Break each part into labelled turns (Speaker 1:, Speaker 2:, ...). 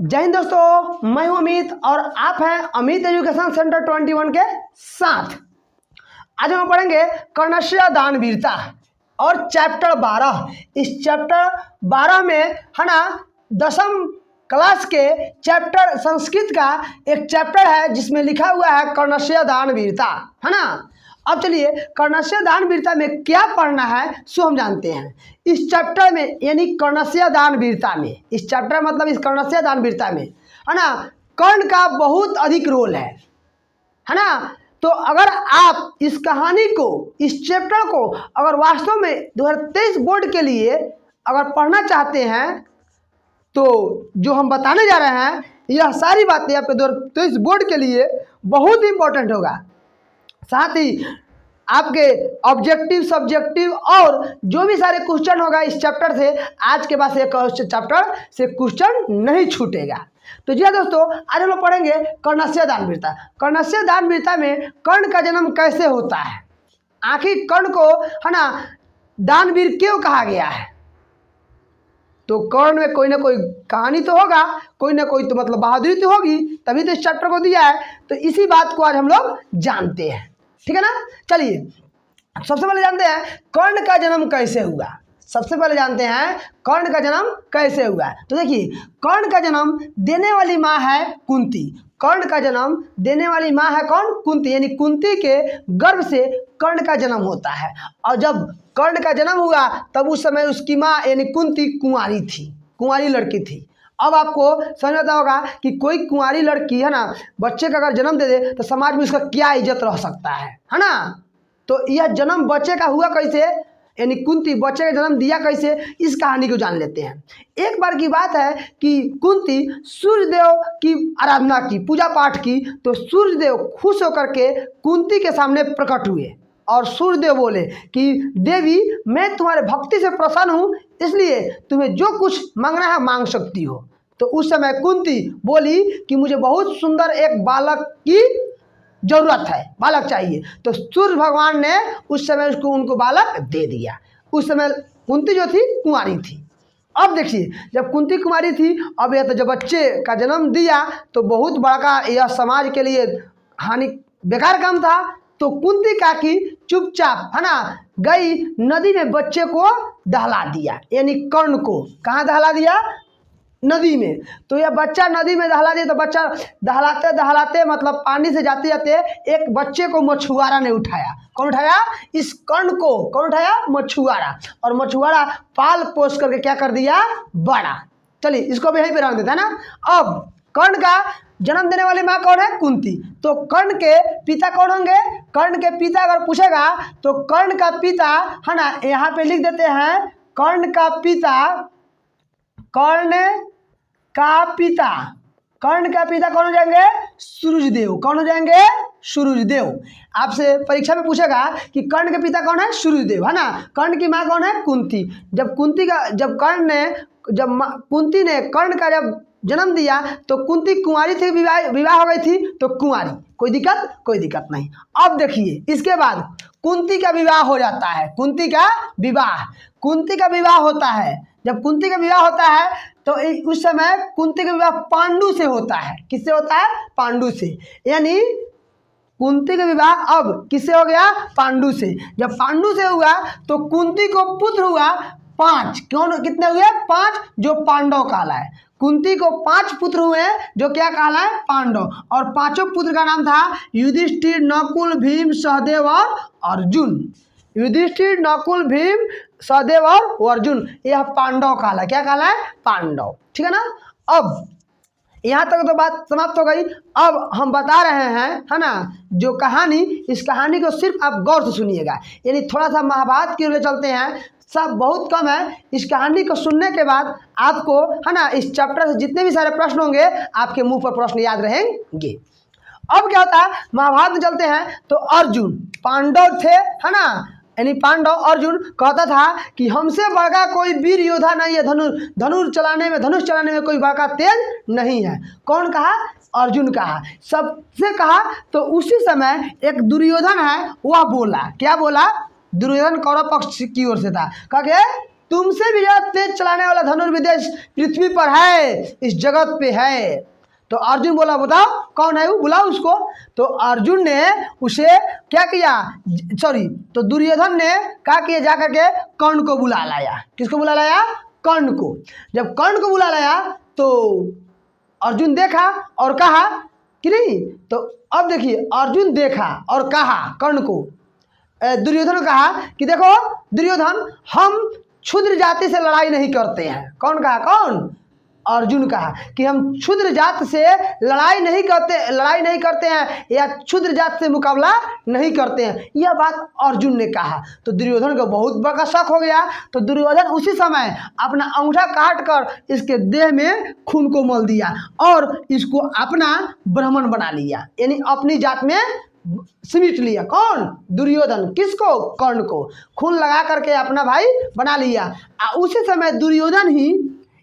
Speaker 1: जय हिंद दोस्तों, मैं हूं अमित और आप हैं अमित एजुकेशन सेंटर 21 के साथ। आज हम पढ़ेंगे कर्णस्य दानवीरता और चैप्टर 12। इस चैप्टर 12 में है ना 10वीं क्लास के चैप्टर संस्कृत का एक चैप्टर है जिसमें लिखा हुआ है कर्णस्य दानवीरता, है ना। अब चलिए कर्णस्य दानवीरता में क्या पढ़ना है सो हम जानते हैं। इस चैप्टर में यानी कर्णस्य दानवीरता में, इस चैप्टर मतलब इस कर्णस्य दानवीरता में है ना कर्ण का बहुत अधिक रोल है ना। तो अगर आप इस कहानी को, इस चैप्टर को अगर वास्तव में 2023 बोर्ड के लिए अगर पढ़ना चाहते हैं तो जो हम बताने जा रहे हैं यह सारी बातें आपके 2023 बोर्ड के लिए बहुत इंपॉर्टेंट होगा। साथ ही आपके ऑब्जेक्टिव, सब्जेक्टिव और जो भी सारे क्वेश्चन होगा इस चैप्टर से, आज के बाद से चैप्टर से क्वेश्चन नहीं छूटेगा। तो जी दोस्तों, आज हम लोग पढ़ेंगे कर्णस्य दानवीरता। कर्णस्य दानवीरता में कर्ण का जन्म कैसे होता है, आखिर कर्ण को है ना दानवीर क्यों कहा गया है। तो कर्ण में कोई ना कोई कहानी तो होगा, कोई ना कोई तो मतलब बहादुरी तो होगी, तभी तो इस चैप्टर को दिया है। तो इसी बात को आज हम लोग जानते हैं, ठीक है ना। चलिए सबसे पहले जानते हैं कर्ण का जन्म कैसे हुआ। सबसे पहले जानते हैं कर्ण का जन्म कैसे हुआ। तो देखिए कर्ण का जन्म देने वाली माँ है कुंती। कर्ण का जन्म देने वाली माँ है कौन? कुंती। यानी कुंती के गर्भ से कर्ण का जन्म होता है। और जब कर्ण का जन्म हुआ तब उस समय उसकी माँ यानी कुंती कुंवारी थी, कुंवारी लड़की थी। अब आपको समझ आता होगा कि कोई कुंवारी लड़की है ना बच्चे का अगर जन्म दे दे तो समाज में उसका क्या इज्जत रह सकता है ना। तो यह जन्म बच्चे का हुआ कैसे, यानी कुंती बच्चे का जन्म दिया कैसे, इस कहानी को जान लेते हैं। एक बार की बात है कि कुंती सूर्यदेव की आराधना की, पूजा पाठ की, तो सूर्यदेव खुश होकर के कुंती के सामने प्रकट हुए और सूर्यदेव बोले कि देवी मैं तुम्हारे भक्ति से प्रसन्न हूँ, इसलिए तुम्हें जो कुछ मांगना है मांग सकती हो। तो उस समय कुंती बोली कि मुझे बहुत सुंदर एक बालक की जरूरत है, बालक चाहिए। तो सूर्य भगवान ने उस समय उनको बालक दे दिया। उस समय कुंती जो थी कुंवारी थी। अब देखिए जब कुंती कुमारी थी, अब यह तो जब बच्चे का जन्म दिया तो बहुत बड़ा यह समाज के लिए हानि बेकार काम था। तो कुंती काकी चुपचाप है ना गई नदी में बच्चे को दहला दिया, यानी कर्ण को कहाँ दहला दिया? नदी में। तो यह बच्चा नदी में दहला दिया। तो बच्चा दहलाते दहलाते मतलब पानी से जाते जाते एक बच्चे को मछुआरा ने उठाया। कौन उठाया? इस कर्ण को कौन उठाया? मछुआरा। और मछुआरा पाल पोस करके क्या कर दिया? बड़ा। चलिए इसको भी यहीं पे रहने देता है ना। अब कर्ण का जन्म देने वाली माँ कौन है? कुंती। तो कर्ण के पिता कौन होंगे? कर्ण के पिता अगर पूछेगा तो कर्ण का पिता है ना यहाँ पे लिख देते हैं कर्ण का पिता, कर्ण का पिता, कर्ण का पिता कौन हो जाएंगे? सूर्यदेव। कौन हो जाएंगे? सूर्यदेव। आपसे परीक्षा में पूछेगा कि कर्ण के पिता कौन है? सूर्यदेव, है ना। कर्ण की माँ कौन है? कुंती। जब कुंती ने कर्ण का जब जन्म दिया तो कुंती कुंवारी थी, विवाह हो गई थी तो कुंवारी। कोई दिक्कत? कोई दिक्कत नहीं। अब देखिए इसके बाद कुंती का विवाह हो जाता है। कुंती का विवाह होता है। जब कुंती का विवाह होता है तो उस समय कुंती का विवाह पांडु से होता है। किससे होता है? पांडु से। यानी कुंती का विवाह अब किससे हो गया? पांडु से। जब पांडु से हुआ तो कुंती को पुत्र हुआ 5। कितने हुए? 5, जो पांडव कहलाए। कुंती को 5 पुत्र हुए जो क्या कहलाए? पांडव। और 5 पुत्र का नाम था युधिष्ठिर, नकुल, भीम, सहदेव और अर्जुन। युधिष्ठिर, नकुल, भीम, सहदेव और अर्जुन, यह पांडव कहलाए। क्या कहलाए? पांडव। ठीक है ना। अब यहाँ तक तो बात समाप्त हो गई। अब हम बता रहे हैं है ना जो कहानी, इस कहानी को सिर्फ आप गौर से सुनिएगा। यानी थोड़ा सा महाभारत की ओर चलते हैं, सब बहुत कम है। इस कहानी को सुनने के बाद आपको है ना इस चैप्टर से जितने भी सारे प्रश्न होंगे आपके मुंह पर प्रश्न याद रहेंगे। अब क्या होता है, महाभारत में चलते हैं तो अर्जुन पांडव थे, है ना। यानी पांडव अर्जुन कहता था कि हमसे बड़ा कोई वीर योद्धा नहीं है, धनुष चलाने में कोई बड़ा तेज नहीं है। कौन कहा? अर्जुन कहा। सबसे कहा। तो उसी समय एक दुर्योधन है, वह बोला। क्या बोला? दुर्योधन कौरव पक्ष की ओर से था। कहा कि तुमसे भी ज्यादा तेज चलाने वाला धनुर्विद्या इस पृथ्वी पर है, इस जगत पे है। तो अर्जुन बोला बताओ कौन है वो, बुलाओ उसको। तो अर्जुन ने उसे क्या किया, सॉरी, तो दुर्योधन ने क्या किया, जाकर के कर्ण को बुला लाया। किसको बुला लाया? कर्ण को। जब कर्ण को बुला लाया तो अर्जुन देखा और कहा कि नहीं, तो अब देखिए अर्जुन देखा और कहा कर्ण को, दुर्योधन को कहा कि देखो दुर्योधन, हम क्षुद्र जाति से लड़ाई नहीं करते हैं। कौन कहा? कौन? अर्जुन कहा कि हम क्षुद्र जात से लड़ाई नहीं करते हैं या क्षुद्र जात से मुकाबला नहीं करते हैं। यह बात अर्जुन ने कहा तो दुर्योधन को बहुत बड़ा शक हो गया। तो दुर्योधन उसी समय अपना अंगूठा काट कर इसके देह में खून को मल दिया और इसको अपना ब्राह्मण बना लिया, यानी अपनी जात में सिमट लिया। कौन? दुर्योधन। किसको? कर्ण को। खून लगा करके अपना भाई बना लिया। उसी समय दुर्योधन ही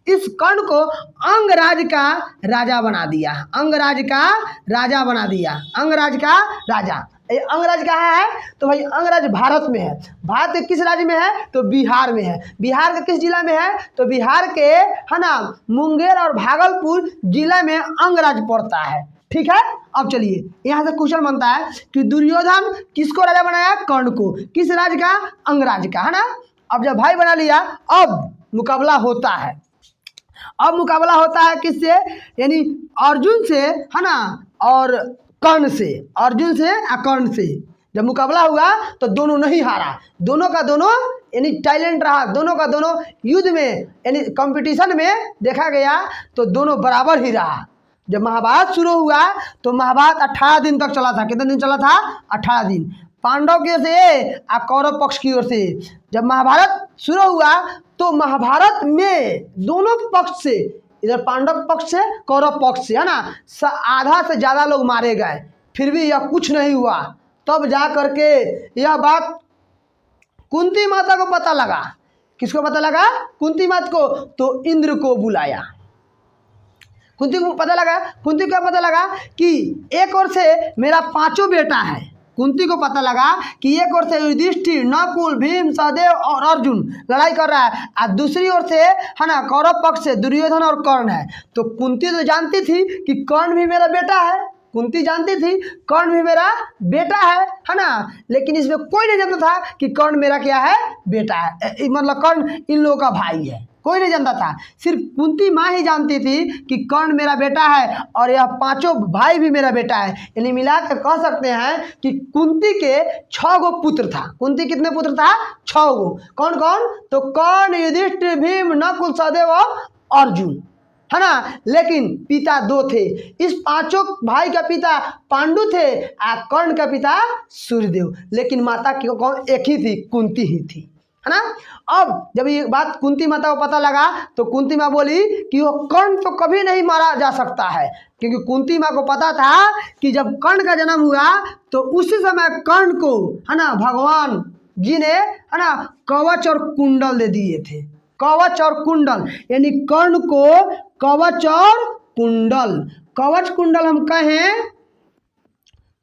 Speaker 1: इस कर्ण को अंगराज का राजा बना दिया। अंगराज का राजा बना दिया। अंगराज का राजा। अंगराज कहाँ है? तो भाई अंगराज भारत में है। भारत के किस राज्य में है? तो बिहार में है। बिहार के किस जिला में है? तो बिहार के है ना मुंगेर और भागलपुर जिला में अंगराज पड़ता है। ठीक है। अब चलिए यहाँ से क्वेश्चन बनता है कि दुर्योधन किसको राजा बनाया? कर्ण को। किस राज्य का? अंगराज का, है ना। अब जब भाई बना लिया, अब मुकाबला होता है। अब मुकाबला होता है किससे? यानी अर्जुन से, है ना, और कर्ण से। अर्जुन से और कर्ण से जब मुकाबला हुआ तो दोनों नहीं हारा। दोनों का दोनों यानी टैलेंट रहा। दोनों का दोनों युद्ध में यानी कंपटीशन में देखा गया तो दोनों बराबर ही रहा। जब महाभारत शुरू हुआ तो महाभारत 18 दिन तक चला था। कितने दिन चला था? 18 दिन। पांडव की ओर से और कौरव पक्ष की ओर से जब महाभारत शुरू हुआ तो महाभारत में दोनों पक्ष से, इधर पांडव पक्ष से कौरव पक्ष से, है ना, आधा से ज़्यादा लोग मारे गए। फिर भी यह कुछ नहीं हुआ। तब जा करके यह बात कुंती माता को पता लगा। किसको पता लगा? कुंती माता को। तो इंद्र को बुलाया। कुंती को पता लगा। कुंती को पता लगा कि एक ओर से मेरा 5 बेटा है। कुंती को पता लगा कि एक ओर से युधिष्ठिर, नकुल, भीम, सहदेव और अर्जुन लड़ाई कर रहा है और दूसरी ओर से, है ना, कौरव पक्ष से दुर्योधन और कर्ण है। तो कुंती तो जानती थी कि कर्ण भी मेरा बेटा है। कुंती जानती थी कर्ण भी मेरा बेटा है ना, लेकिन इसमें कोई नहीं जानता था कि कर्ण मेरा क्या है? बेटा है, मतलब कर्ण इन लोगों का भाई है। कोई नहीं जानता था। सिर्फ कुंती माँ ही जानती थी कि कर्ण मेरा बेटा है और यह 5 भाई भी मेरा बेटा है। यानी मिलाकर कह सकते हैं कि कुंती के 6 गो पुत्र था। कुंती कितने पुत्र था? 6 गो। कौन कौन? तो कर्ण, युधिष्ठिर, भीम, नकुल, सहदेव और अर्जुन, है ना। लेकिन पिता 2 थे। इस 5 भाई का पिता पांडु थे और कर्ण का पिता सूर्यदेव। लेकिन माता की कौन? एक ही थी, कुंती ही थी, है ना। अब जब ये बात कुंती माता को पता लगा तो कुंती माँ बोली कि वो कर्ण तो कभी नहीं मारा जा सकता है, क्योंकि कुंती माँ को पता था कि जब कर्ण का जन्म हुआ तो उसी समय कर्ण को, है ना, भगवान जी ने, है ना, कवच और कुंडल दे दिए थे। कवच और कुंडल, यानी कर्ण को कवच और कुंडल। कवच कुंडल हम कहें,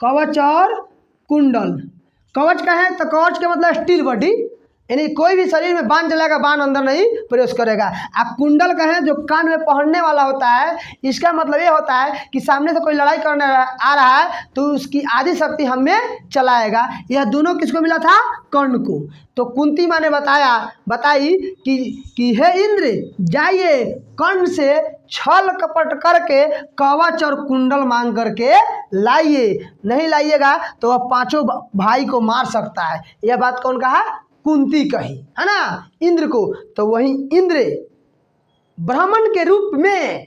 Speaker 1: कवच और कुंडल। कवच कहें तो कवच का मतलब स्टील बॉडी, यानी कोई भी शरीर में बाण चलाएगा, बाण अंदर नहीं प्रवेश करेगा। आप कुंडल कहें जो कान में पहनने वाला होता है, इसका मतलब ये होता है कि सामने से कोई लड़ाई करने आ रहा है तो उसकी आधी शक्ति हमें चलाएगा। यह दोनों किसको मिला था? कर्ण को। तो कुंती माँ ने बताई कि हे इंद्र, जाइए कर्ण से छल कपट करके कवच और कुंडल मांग करके लाइए। नहीं लाइएगा तो वह 5 भाई को मार सकता है। यह बात कौन कहा? कुंती कही, है ना, इंद्र को। तो वही इंद्र ब्राह्मण के रूप में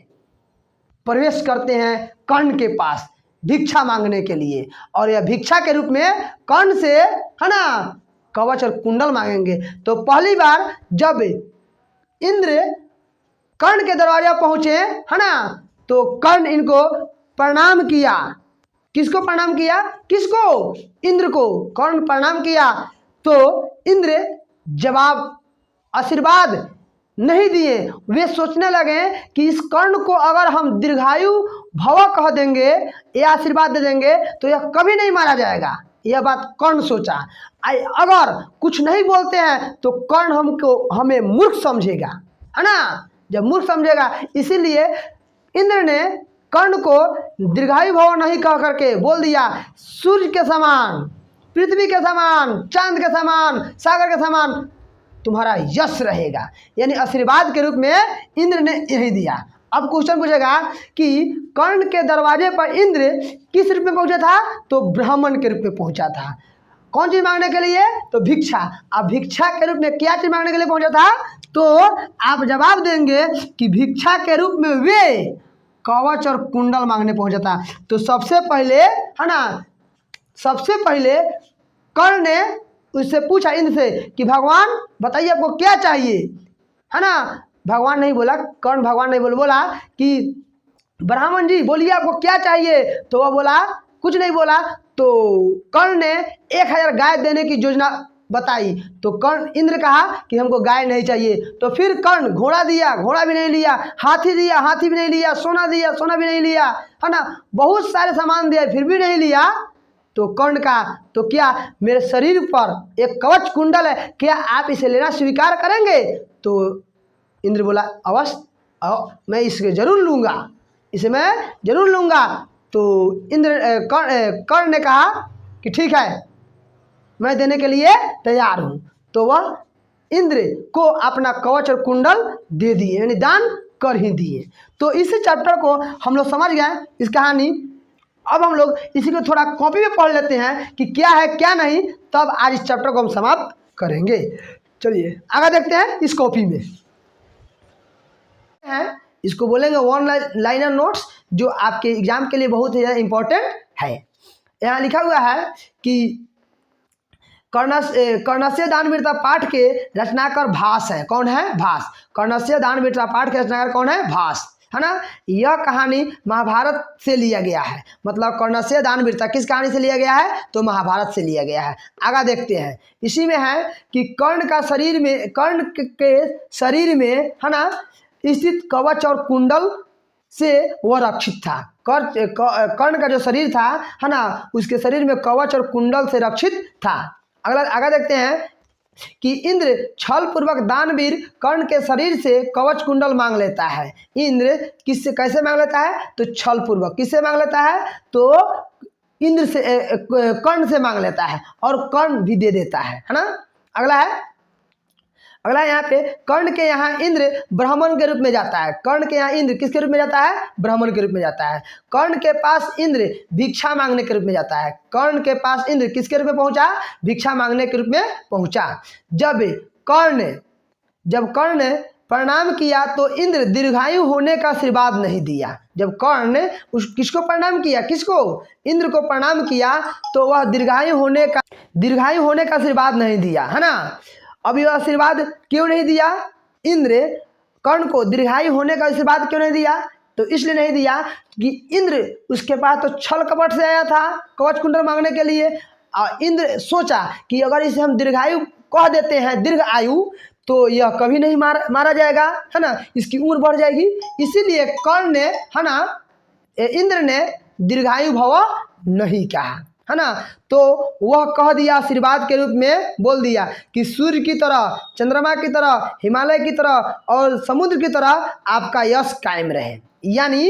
Speaker 1: प्रवेश करते हैं कर्ण के पास भिक्षा मांगने के लिए, और यह भिक्षा के रूप में कर्ण से, है ना, कवच और कुंडल मांगेंगे। तो पहली बार जब इंद्र कर्ण के दरवाजा पहुंचे, है ना, तो कर्ण इनको प्रणाम किया। किसको प्रणाम किया? किसको? इंद्र को। कर्ण प्रणाम किया तो इंद्र जवाब, आशीर्वाद नहीं दिए। वे सोचने लगे कि इस कर्ण को अगर हम दीर्घायु भव कह देंगे या आशीर्वाद दे देंगे तो यह कभी नहीं मारा जाएगा। यह बात कर्ण सोचा। अगर कुछ नहीं बोलते हैं तो कर्ण हमें मूर्ख समझेगा, है ना। जब मूर्ख समझेगा, इसीलिए इंद्र ने कर्ण को दीर्घायु भव नहीं कह करके बोल दिया सूर्य के समान, पृथ्वी के समान, चांद के समान, सागर के समान तुम्हारा यश रहेगा, यानी आशीर्वाद के रूप में इंद्र ने यही दिया। अब क्वेश्चन पूछेगा कि कर्ण के दरवाजे पर इंद्र किस रूप में पहुंचा था, तो ब्राह्मण के रूप में पहुंचा था। कौन चीज मांगने के लिए, तो भिक्षा। अब भिक्षा के रूप में क्या चीज मांगने के लिए पहुंचा था, तो आप जवाब देंगे कि भिक्षा के रूप में वे कवच और कुंडल मांगने पहुंचा था। तो सबसे पहले, है ना, सबसे पहले कर्ण ने उससे पूछा इंद्र से कि भगवान बताइए आपको क्या चाहिए, है ना। भगवान नहीं बोला, कर्ण भगवान नहीं बोला कि ब्राह्मण जी बोलिए आपको क्या चाहिए, तो वह बोला कुछ नहीं बोला। तो कर्ण ने 1000 गाय देने की योजना बताई। तो कर्ण इंद्र कहा कि हमको गाय नहीं चाहिए। तो फिर कर्ण घोड़ा दिया, घोड़ा भी नहीं लिया, हाथी दिया, हाथी भी नहीं लिया, सोना दिया, सोना भी नहीं लिया, है ना, बहुत सारे सामान दिए, फिर भी नहीं लिया। तो कर्ण का तो क्या मेरे शरीर पर एक कवच कुंडल है, क्या आप इसे लेना स्वीकार करेंगे। तो इंद्र बोला अवश्य, मैं इसे जरूर लूँगा, इसे मैं जरूर लूँगा। तो इंद्र कर्ण ने कहा कि ठीक है, मैं देने के लिए तैयार हूँ। तो वह इंद्र को अपना कवच और कुंडल दे दिए, यानी दान कर ही दिए। तो इस चैप्टर को हम लोग समझ गए, इस कहानी। अब हम लोग इसी को थोड़ा कॉपी में पढ़ लेते हैं कि क्या है क्या नहीं, तब आज इस चैप्टर को हम समाप्त करेंगे। चलिए आगे देखते हैं इस कॉपी में है, इसको बोलेंगे वन लाइनर नोट्स, जो आपके एग्जाम के लिए बहुत ही ज़्यादा इम्पोर्टेंट है। यहाँ लिखा हुआ है कि कर्णस्य दानवीरता पाठ के रचनाकार भास है। कौन है, भास। कर्णस्य दानवीरता पाठ के रचनाकार कौन है, भास, है ना। यह कहानी महाभारत से लिया गया है, मतलब कर्णस्य दानवीरता किस कहानी से लिया गया है, तो महाभारत से लिया गया है। आगे देखते हैं, इसी में है कि कर्ण के शरीर में, है ना, स्थित कवच और कुंडल से वह रक्षित था। कर्ण का जो शरीर था, है ना, उसके शरीर में कवच और कुंडल से रक्षित था। अगला आगे देखते हैं कि इंद्र छल पूर्वक दानवीर कर्ण के शरीर से कवच कुंडल मांग लेता है। इंद्र किससे कैसे मांग लेता है, तो छल पूर्वक। किससे मांग लेता है, तो इंद्र से, कर्ण से मांग लेता है, और कर्ण भी दे देता है ना। अगला यहाँ पे कर्ण के यहाँ इंद्र ब्राह्मण के रूप में जाता है। कर्ण के यहाँ इंद्र किसके रूप में जाता है, ब्राह्मण के रूप में जाता है। कर्ण के पास इंद्र भिक्षा मांगने के रूप में जाता है। कर्ण के पास इंद्र किसके रूप में पहुंचा, भिक्षा मांगने के रूप में पहुंचा। जब कर्ण ने प्रणाम किया तो इंद्र दीर्घायु होने का आशीर्वाद नहीं दिया। जब कर्ण ने किसको प्रणाम किया, किसको, इंद्र को प्रणाम किया, तो वह दीर्घायु होने का आशीर्वाद नहीं दिया, है ना। अब यह आशीर्वाद क्यों नहीं दिया, इंद्र कर्ण को दीर्घायु होने का आशीर्वाद क्यों नहीं दिया, तो इसलिए नहीं दिया कि इंद्र उसके पास तो छल कपट से आया था कवच कुंडल मांगने के लिए। और इंद्र सोचा कि अगर इसे हम दीर्घायु कह देते हैं, दीर्घ आयु, तो यह कभी नहीं मारा जाएगा, है ना, इसकी उम्र बढ़ जाएगी। इसीलिए कर्ण ने, है ना, इंद्र ने दीर्घायु भव नहीं कहा, है ना। तो वह कह दिया, आशीर्वाद के रूप में बोल दिया कि सूर्य की तरह, चंद्रमा की तरह, हिमालय की तरह और समुद्र की तरह आपका यश कायम रहे। यानी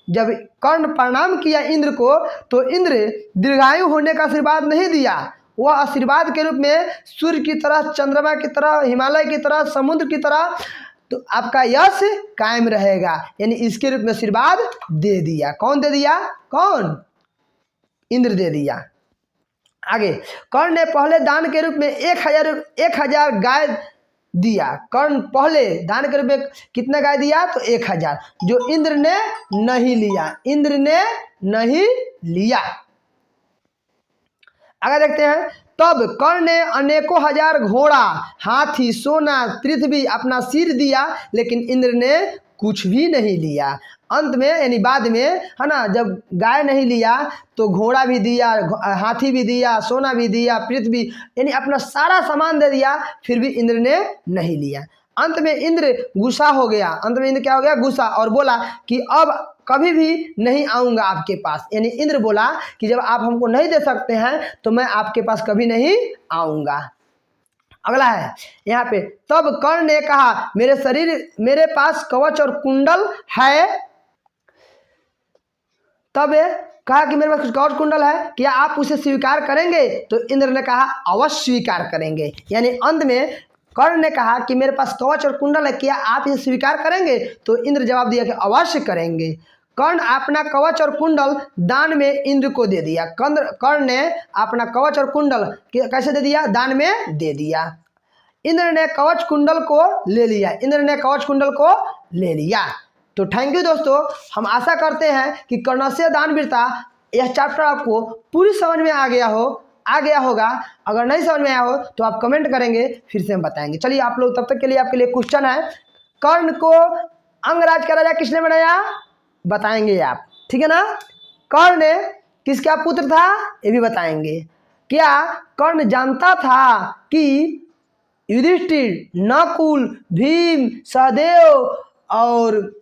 Speaker 1: जब कर्ण प्रणाम किया इंद्र को, तो इंद्र दीर्घायु होने का आशीर्वाद नहीं दिया, वह आशीर्वाद के रूप में सूर्य की तरह, चंद्रमा की तरह, हिमालय की तरह, समुद्र की तरह तो आपका यश कायम रहेगा, यानी इसके रूप में आशीर्वाद दे दिया। कौन दे दिया, कौन, इंद्र दे दिया। आगे कर्ण ने पहले दान के रूप में 1000 गाय दिया। कर्ण पहले दान के रूप में कितना गाय दिया, तो 1000, जो इंद्र ने नहीं लिया। आगे देखते हैं, तब कर्ण ने अनेकों हजार घोड़ा, हाथी, सोना, पृथ्वी अपना सिर दिया, लेकिन इंद्र ने कुछ भी नहीं लिया। अंत में यानी बाद में, है ना, जब गाय नहीं लिया तो घोड़ा भी दिया, हाथी भी दिया, सोना भी दिया, पृथ्वी, यानी अपना सारा सामान दे दिया, फिर भी इंद्र ने नहीं लिया। अंत में इंद्र गुस्सा हो गया। अंत में इंद्र क्या हो गया, गुस्सा, और बोला कि अब कभी भी नहीं आऊँगा आपके पास। यानी इंद्र बोला कि जब आप हमको नहीं दे सकते हैं तो मैं आपके पास कभी नहीं आऊँगा। अगला है यहाँ पे, तब कर्ण ने कहा मेरे पास कवच और कुंडल है। तब कहा कि मेरे पास कवच कुंडल है, क्या आप उसे स्वीकार करेंगे? तो इंद्र ने कहा अवश्य स्वीकार करेंगे। यानी अंत में कर्ण ने कहा कि मेरे पास कवच और कुंडल है, क्या आप इसे स्वीकार करेंगे? तो इंद्र जवाब दिया कि अवश्य करेंगे। कर्ण अपना कवच और कुंडल दान में इंद्र को दे दिया। कर्ण ने अपना कवच और कुंडल कैसे दे दिया? दान में दे दिया। इंद्र ने कवच कुंडल को ले लिया। इंद्र ने कवच कुंडल को ले लिया। तो थैंक यू दोस्तों, हम आशा करते हैं कि कर्णस्य दानवीरता यह चैप्टर आपको पूरी समझ में आ गया होगा। अगर नहीं समझ में आया हो तो आप कमेंट करेंगे, फिर से हम बताएंगे। चलिए आप लोग, तब तक के लिए आपके लिए क्वेश्चन है, कर्ण को अंगराज का राजा किसने बनाया? बताएंगे आप, ठीक है ना। कर्ण किसका पुत्र था? ये भी बताएंगे। क्या कर्ण जानता था कि युधिष्ठिर, नकुल, भीम, सहदेव और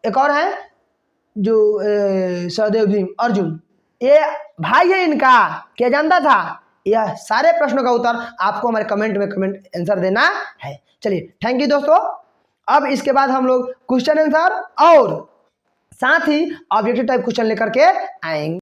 Speaker 1: एक और है जो सहदेव, भीम, अर्जुन, ये भाई है इनका? क्या जानता था? यह सारे प्रश्नों का उत्तर आपको हमारे कमेंट में आंसर देना है। चलिए थैंक यू दोस्तों। अब इसके बाद हम लोग क्वेश्चन आंसर और साथ ही ऑब्जेक्टिव टाइप क्वेश्चन लेकर के आएंगे।